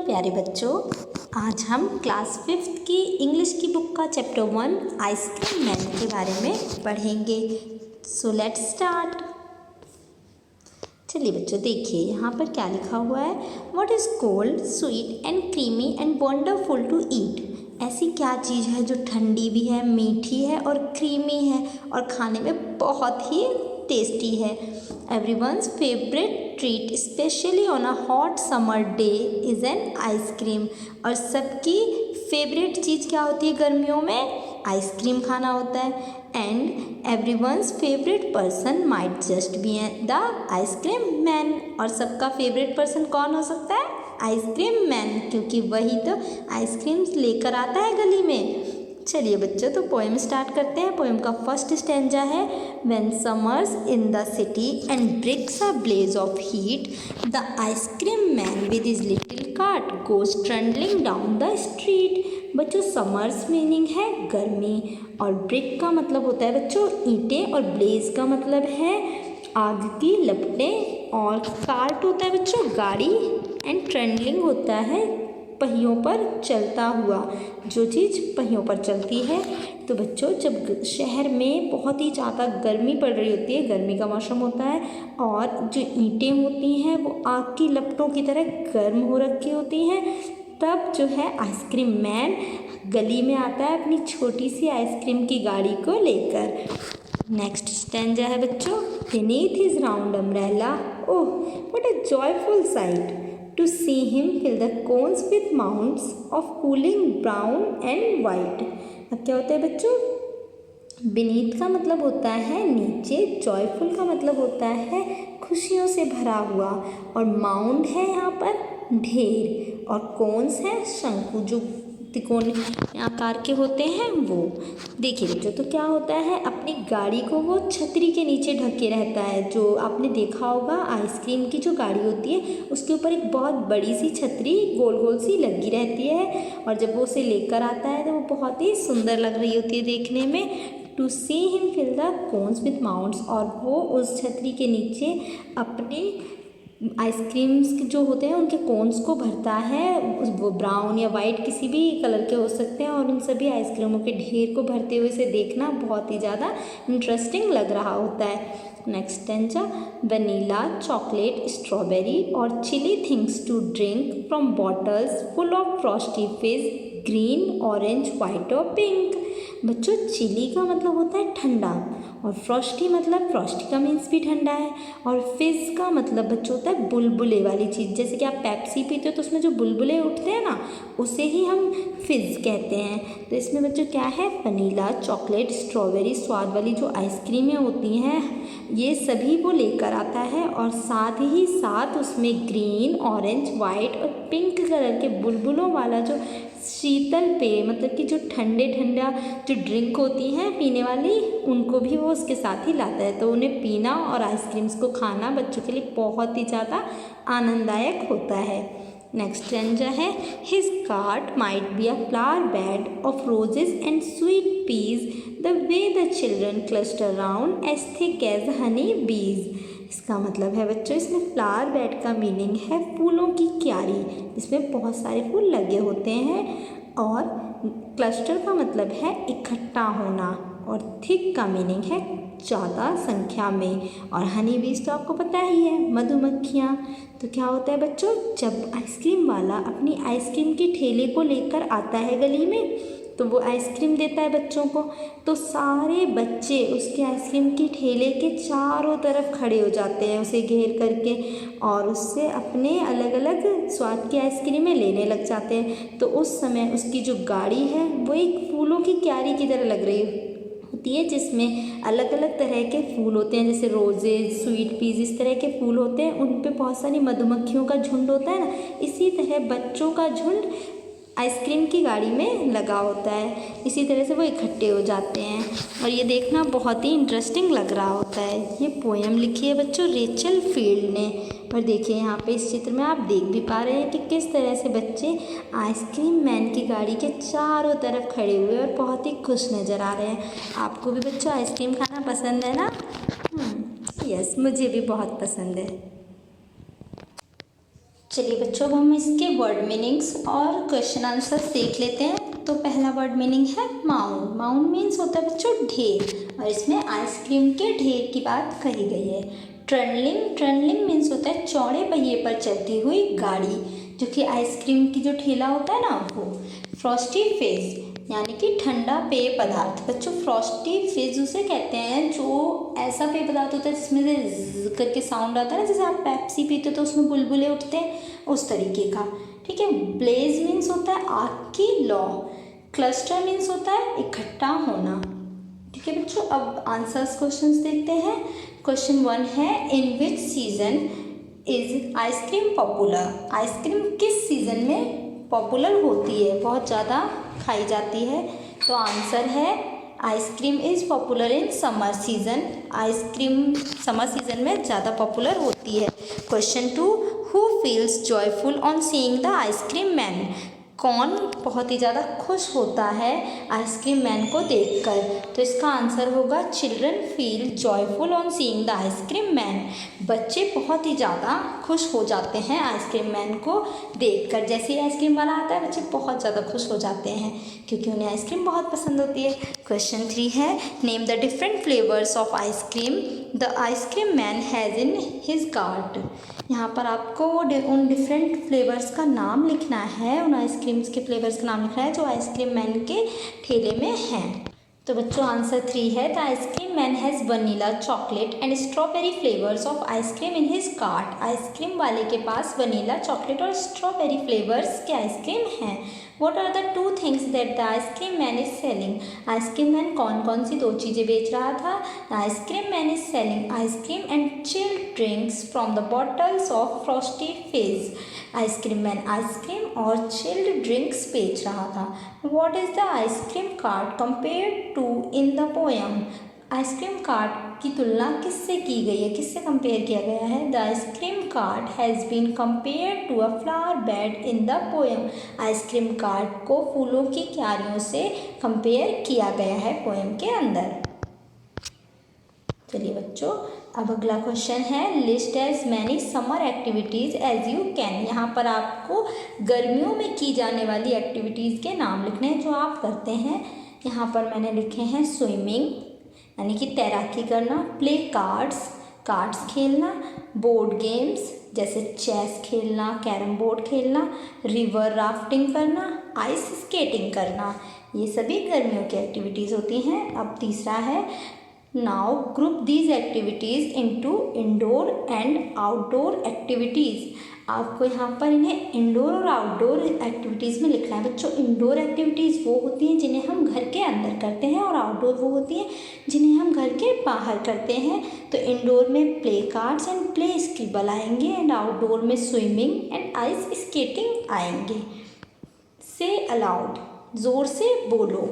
प्यारे बच्चों, आज हम क्लास 5th की इंग्लिश की बुक का चैप्टर 1 आइसक्रीम मैन के बारे में पढ़ेंगे। So let's start. चलिए बच्चों, देखिए यहाँ पर क्या लिखा हुआ है। What is cold, sweet and creamy and wonderful to eat. ऐसी क्या चीज़ है जो ठंडी भी है, मीठी है और क्रीमी है और खाने में बहुत ही टेस्टी है। Everyone's favourite treat specially on a hot summer day is an ice cream. और सबकी फेवरेट चीज़ क्या होती है गर्मियों में? आइसक्रीम खाना होता है। And everyone's favourite person might just be the ice cream man. और सबका फेवरेट पर्सन कौन हो सकता है? आइसक्रीम मैन, क्योंकि वही तो आइसक्रीम्स लेकर आता है गली में। चलिए बच्चों, तो पोएम स्टार्ट करते हैं। पोएम का फर्स्ट स्टैंजा है, when summers in the city and bricks a blaze of heat, the ice cream man with his little cart goes trundling down the street. बच्चों, समर्स मीनिंग है गर्मी, और ब्रिक का मतलब होता है बच्चों ईंटें, और ब्लेज का मतलब है आग की लपटें, और कार्ट होता है बच्चों गाड़ी, एंड ट्रेंडलिंग होता है पहियों पर चलता हुआ, जो चीज़ पहियों पर चलती है। तो बच्चों, जब शहर में बहुत ही ज़्यादा गर्मी पड़ रही होती है, गर्मी का मौसम होता है, और जो ईंटें होती हैं वो आग की लपटों की तरह गर्म हो रखी होती हैं, तब जो है आइसक्रीम मैन गली में आता है अपनी छोटी सी आइसक्रीम की गाड़ी को लेकर। नेक्स्ट स्टैंजा है बच्चों, beneath his round umbrella, oh what a joyful sight to see him fill the cones with mounds of cooling brown and white। अब क्या होता है बच्चों? beneath का मतलब होता है नीचे, joyful का मतलब होता है खुशियों से भरा हुआ, और माउंड है यहाँ पर ढेर, और कोन्स है शंकु जो त्रिकोण आकार के होते हैं वो। देखिए बच्चों, तो क्या होता है, अपनी गाड़ी को वो छतरी के नीचे ढके रहता है। जो आपने देखा होगा आइसक्रीम की जो गाड़ी होती है उसके ऊपर एक बहुत बड़ी सी छतरी गोल गोल सी लगी रहती है, और जब वो उसे लेकर आता है तो वो बहुत ही सुंदर लग रही होती है देखने में। To see him fill the cones with mounds, और वो उस छतरी के नीचे अपनी आइसक्रीम्स जो होते हैं उनके कोन्स को भरता है। वो ब्राउन या वाइट किसी भी कलर के हो सकते हैं, और उन सभी आइसक्रीमों के ढेर को भरते हुए इसे देखना बहुत ही ज़्यादा इंटरेस्टिंग लग रहा होता है। Next stanza, vanilla, chocolate, strawberry और chilly things to drink from bottles full of frosty fizz, green, orange, white और पिंक। बच्चों, चिली का मतलब होता है ठंडा, और फ्रॉस्टी मतलब फ्रॉस्टी का मीन्स भी ठंडा है, और फिज़ का मतलब बच्चों होता है बुलबुले वाली चीज़। जैसे कि आप पेप्सी पीते हो तो उसमें जो बुलबुले उठते हैं ना, उसे ही हम फिज़ कहते हैं। तो इसमें बच्चों क्या है, वनीला, चॉकलेट, स्ट्रॉबेरी स्वाद वाली जो आइसक्रीमें होती हैं ये सभी वो लेकर आता है, और साथ ही साथ उसमें ग्रीन, ऑरेंज, वाइट और पिंक कलर के बुलबुलों वाला जो शीतल पेय मतलब कि जो ठंडा जो ड्रिंक होती हैं पीने वाली, उनको भी वो उसके साथ ही लाता है। तो उन्हें पीना और आइसक्रीम्स को खाना बच्चों के लिए बहुत ही ज़्यादा आनंददायक होता है। नेक्स्ट स्टैंजा है, his cart might be a flower bed of roses and sweet peas, the way the children cluster round as thick as honey bees. इसका मतलब है बच्चों, इसमें फ्लावर बेड का मीनिंग है फूलों की क्यारी, जिसमें बहुत सारे फूल लगे होते हैं, और क्लस्टर का मतलब है इकट्ठा होना, और थिक का मीनिंग है ज़्यादा संख्या में, और हनी बीज तो आपको पता ही है मधुमक्खियाँ। तो क्या होता है बच्चों, जब आइसक्रीम वाला अपनी आइसक्रीम के ठेले को लेकर आता है गली में, तो वो आइसक्रीम देता है बच्चों को, तो सारे बच्चे उसके आइसक्रीम के ठेले के चारों तरफ खड़े हो जाते हैं उसे घेर करके, और उससे अपने अलग अलग स्वाद की आइसक्रीमें लेने लग जाते हैं। तो उस समय उसकी जो गाड़ी है वो एक फूलों की क्यारी की तरह लग रही होती है, जिसमें अलग अलग तरह के फूल होते हैं, जैसे रोजेज, स्वीट पीज, इस तरह के फूल होते हैं। उन पे बहुत सारी मधुमक्खियों का झुंड होता है ना, इसी तरह बच्चों का झुंड आइसक्रीम की गाड़ी में लगा होता है। इसी तरह से वो इकट्ठे हो जाते हैं, और ये देखना बहुत ही इंटरेस्टिंग लग रहा होता है। ये पोएम लिखी है बच्चों रेचल फील्ड ने। और देखिए यहाँ पे इस चित्र में आप देख भी पा रहे हैं कि किस तरह से बच्चे आइसक्रीम मैन की गाड़ी के चारों तरफ खड़े हुए और बहुत ही खुश नज़र आ रहे हैं। आपको भी बच्चों आइसक्रीम खाना पसंद है ना? यस, मुझे भी बहुत पसंद है। चलिए बच्चों, अब हम इसके वर्ड मीनिंग्स और क्वेश्चन आंसर देख लेते हैं। तो पहला वर्ड मीनिंग है माउंड। माउंड मीन्स होता है बच्चों ढेर, और इसमें आइसक्रीम के ढेर की बात कही गई है। ट्रनलिंग, ट्रनलिंग मीन्स होता है चौड़े पहिए पर चलती हुई गाड़ी, जो कि आइसक्रीम की जो ठेला होता है ना वो। फ्रॉस्टी फेज यानी कि ठंडा पेय पदार्थ। बच्चों फ्रॉस्टी फेज उसे कहते हैं जो ऐसा पेय पदार्थ होता है जिसमें से ज़ करके साउंड आता है ना, जैसे आप पेप्सी पीते हो तो उसमें बुलबुले उठते हैं, उस तरीके का। ठीक है। ब्लेज मीन्स होता है आग की लौ। क्लस्टर मीन्स होता है इकट्ठा होना। ठीक है बच्चों, अब आंसर्स क्वेश्चंस देखते हैं। क्वेश्चन 1 है in which season is ice cream popular. Ice cream किस सीजन में पॉपुलर होती है, बहुत ज़्यादा खाई जाती है? तो आंसर है ice cream is popular in summer season. Ice cream summer season में ज़्यादा पॉपुलर होती है। Question 2 who feels joyful on seeing the ice cream man. कौन बहुत ही ज़्यादा खुश होता है आइसक्रीम मैन को देखकर? तो इसका आंसर होगा children feel joyful on seeing the ice cream man. बच्चे बहुत ही ज़्यादा खुश हो जाते हैं आइसक्रीम मैन को देखकर। जैसे ही आइसक्रीम वाला आता है बच्चे बहुत ज़्यादा खुश हो जाते हैं, क्योंकि उन्हें आइसक्रीम बहुत पसंद होती है। क्वेश्चन 3 है name the different flavours of ice cream the ice cream man has in his cart. यहाँ पर आपको उन डिफरेंट फ्लेवर्स का नाम लिखना है, उन आइसक्रीम्स के फ्लेवर्स का नाम लिखना है जो आइसक्रीम मैन के ठेले में हैं। तो बच्चों आंसर 3 है the ice cream man has vanilla, chocolate and strawberry flavours of ice cream in his cart. Ice cream वाले के पास वनीला, चॉकलेट और स्ट्रॉबेरी फ्लेवर्स के आइसक्रीम हैं। What are the 2 things that the ice-cream man is selling? Ice cream man कौन कौन सी 2 चीज़ें बेच रहा था? The ice-cream man is selling ice cream and chilled drinks from the bottles of Frosty Fizz. Ice cream man ice cream और chilled drinks बेच रहा था। What is the ice-cream cart compared to in the poem? Ice cream cart की तुलना किससे की गई है, किससे कंपेयर किया गया है? The ice cream cart has been compare to a flower bed in the poem. Ice cream cart को फूलों की क्यारियों से कंपेयर किया गया है पोएम के अंदर। चलिए बच्चों, अब अगला क्वेश्चन है list as many summer activities as you can. यहाँ पर आपको गर्मियों में की जाने वाली एक्टिविटीज़ के नाम लिखने हैं जो आप करते हैं। यहाँ पर मैंने लिखे हैं स्विमिंग यानी कि तैराकी करना, प्ले कार्ड्स, कार्ड्स खेलना, बोर्ड गेम्स जैसे चेस खेलना, कैरम बोर्ड खेलना, रिवर राफ्टिंग करना, आइस स्केटिंग करना, ये सभी गर्मियों की एक्टिविटीज़ होती हैं। अब तीसरा है now group these activities into indoor and outdoor activities. आपको यहाँ पर इन्हें इंडोर और आउटडोर एक्टिविटीज़ में लिखना है। बच्चों इंडोर एक्टिविटीज़ वो होती हैं जिन्हें हम घर के अंदर करते हैं, और आउटडोर वो होती हैं जिन्हें हम घर के बाहर करते हैं। तो इंडोर में play cards and play scribble आएंगे, एंड आउटडोर में स्विमिंग एंड आइस स्केटिंग आएंगे। से अलाउड, ज़ोर से बोलो।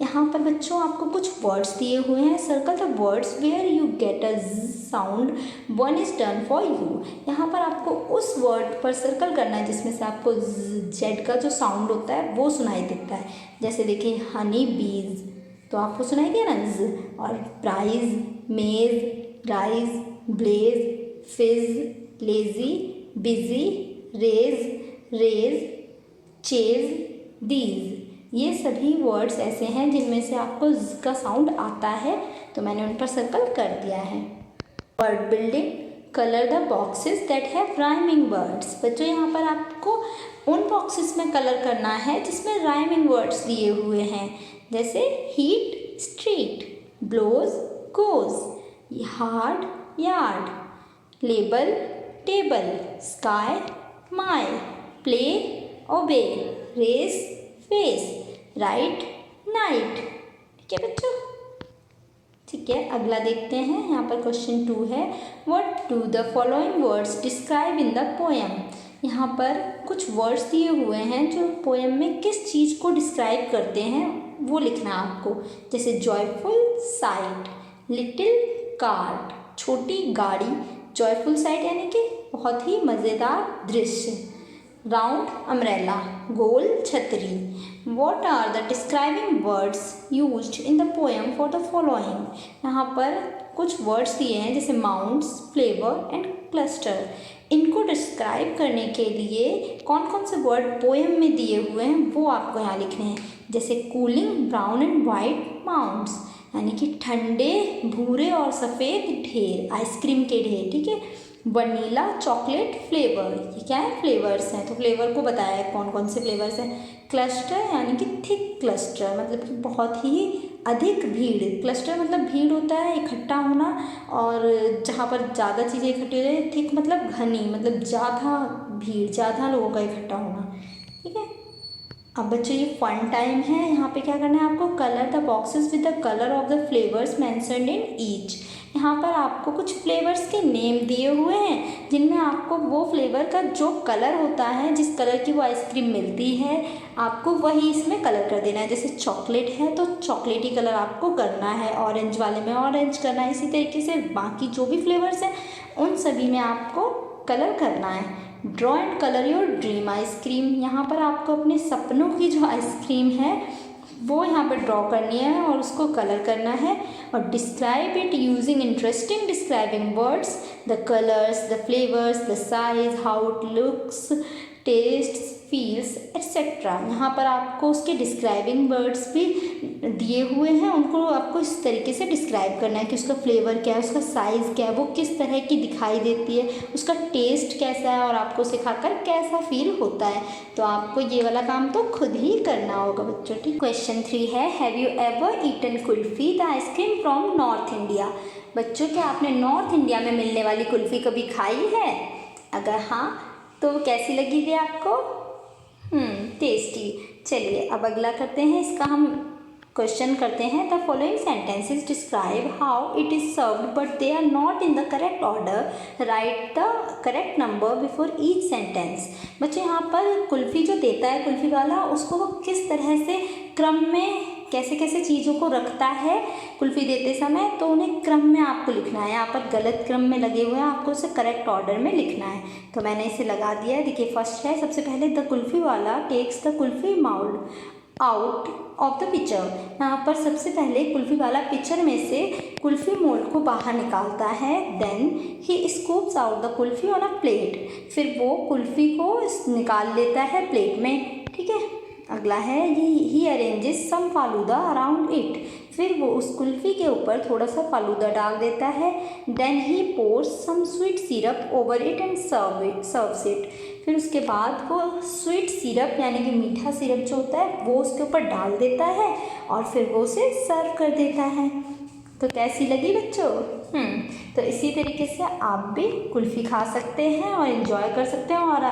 यहाँ पर बच्चों आपको कुछ वर्ड्स दिए हुए हैं। Circle the words where you get a sound, one is done for you. यहाँ पर आपको उस वर्ड पर सर्कल करना है जिसमें से आपको जेड का जो साउंड होता है वो सुनाई देता है। जैसे देखिए हनी बीज, तो आपको सुनाई दिया ना ज। और prize, maze, rise, blaze, fizz, lazy, busy, raise, raise, chase, these, ये सभी वर्ड्स ऐसे हैं जिनमें से आपको ज का साउंड आता है, तो मैंने उन पर सर्कल कर दिया है। Word building, colour the boxes that have rhyming words. बच्चों यहाँ पर आपको उन बॉक्सेस में कलर करना है जिसमें राइमिंग वर्ड्स दिए हुए हैं, जैसे heat, street, blows, goes, hard, yard, label, table, sky, my, play, obey, race, face, right, night. ठीक है बच्चों, ठीक है अगला देखते हैं। यहाँ पर क्वेश्चन 2 है what do the following words describe in the poem. यहाँ पर कुछ वर्ड्स दिए हुए हैं जो पोएम में किस चीज़ को डिस्क्राइब करते हैं वो लिखना है आपको। जैसे जॉयफुल साइट, लिटिल कार्ट, छोटी गाड़ी, जॉयफुल साइट यानी कि बहुत ही मज़ेदार दृश्य, राउंड अम्ब्रेला, गोल छतरी। What are the describing words used in the poem for the following? यहाँ पर कुछ वर्ड्स दिए हैं जैसे माउंट्स, फ्लेवर एंड क्लस्टर। इनको डिस्क्राइब करने के लिए कौन कौन से वर्ड पोएम में दिए हुए हैं वो आपको यहाँ लिखने हैं। जैसे cooling brown and white mounds, यानी कि ठंडे भूरे और सफ़ेद ढेर, आइसक्रीम के ढेर, ठीक है। वनीला चॉकलेट फ्लेवर, ये क्या है, फ्लेवर्स हैं, तो फ्लेवर को बताया है कौन कौन से फ्लेवर्स हैं। क्लस्टर यानी कि थिक क्लस्टर, मतलब कि बहुत ही अधिक भीड़। क्लस्टर मतलब भीड़ होता है, इकट्ठा होना, और जहाँ पर ज़्यादा चीज़ें इकट्ठी हो जाए। थिक मतलब घनी, मतलब ज़्यादा भीड़, ज़्यादा लोगों का इकट्ठा होना, ठीक है। अब बच्चों ये फन टाइम है। यहाँ पे क्या करना है आपको, colour the boxes with the colour of the flavours mentioned in each. यहाँ पर आपको कुछ फ्लेवर्स के नेम दिए हुए हैं जिनमें आपको वो फ्लेवर का जो कलर होता है, जिस कलर की वो आइसक्रीम मिलती है, आपको वही इसमें कलर कर देना है। जैसे चॉकलेट है तो चॉकलेटी कलर आपको करना है, ऑरेंज वाले में ऑरेंज करना है। इसी तरीके से बाकी जो भी फ्लेवर्स हैं उन सभी में आपको कलर करना है। Draw and colour your dream ice cream, यहाँ पर आपको अपने सपनों की जो आइसक्रीम है वो यहाँ पर ड्रॉ करनी है और उसको कलर करना है। और describe it using interesting describing words, the colours, the flavours, the size, how it looks, taste, feels etcetera. यहाँ पर आपको उसके डिस्क्राइबिंग वर्ड्स भी दिए हुए हैं, उनको आपको इस तरीके से डिस्क्राइब करना है कि उसका फ्लेवर क्या है, उसका साइज़ क्या है, वो किस तरह की दिखाई देती है, उसका टेस्ट कैसा है, और आपको सिखाकर कैसा फील होता है। तो आपको ये वाला काम तो खुद ही करना होगा बच्चों, ठीक। क्वेश्चन 3 है, have you ever eaten kulfi the ice cream from north India. बच्चों, क्या आपने नॉर्थ इंडिया में मिलने वाली कुल्फ़ी कभी खाई है? अगर हाँ तो कैसी लगी थी आपको? टेस्टी। चलिए अब अगला करते हैं, इसका हम क्वेश्चन करते हैं। The following sentences describe how it is served but they are not in the correct order, write the correct number before each sentence. बच्चे यहाँ पर कुल्फ़ी जो देता है कुल्फ़ी वाला, उसको वो किस तरह से क्रम में कैसे कैसे चीज़ों को रखता है कुल्फ़ी देते समय, तो उन्हें क्रम में आपको लिखना है। यहाँ पर गलत क्रम में लगे हुए हैं, आपको उसे करेक्ट ऑर्डर में लिखना है। तो मैंने इसे लगा दिया है। देखिए फर्स्ट है, सबसे पहले द कुल्फ़ी वाला takes the kulfi mould out of the picture. यहाँ पर सबसे पहले कुल्फ़ी वाला पिक्चर में से कुल्फ़ी मोल्ड को बाहर निकालता है। Then he scoops out the kulfi on a plate, फिर वो कुल्फ़ी को निकाल लेता है प्लेट में, ठीक है। अगला है, he arranges some falooda around it, फिर वो उस कुल्फ़ी के ऊपर थोड़ा सा फालूदा डाल देता है। Then he pours some sweet syrup over it and serves it, फिर उसके बाद वो स्वीट सिरप यानी कि मीठा सिरप जो होता है वो उसके ऊपर डाल देता है और फिर वो उसे सर्व कर देता है। तो कैसी लगी बच्चों? तो इसी तरीके से आप भी कुल्फ़ी खा सकते हैं और इन्जॉय कर सकते हैं, और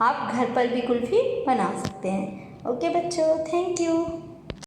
आप घर पर भी कुल्फ़ी बना सकते हैं। ओके बच्चों, थैंक यू।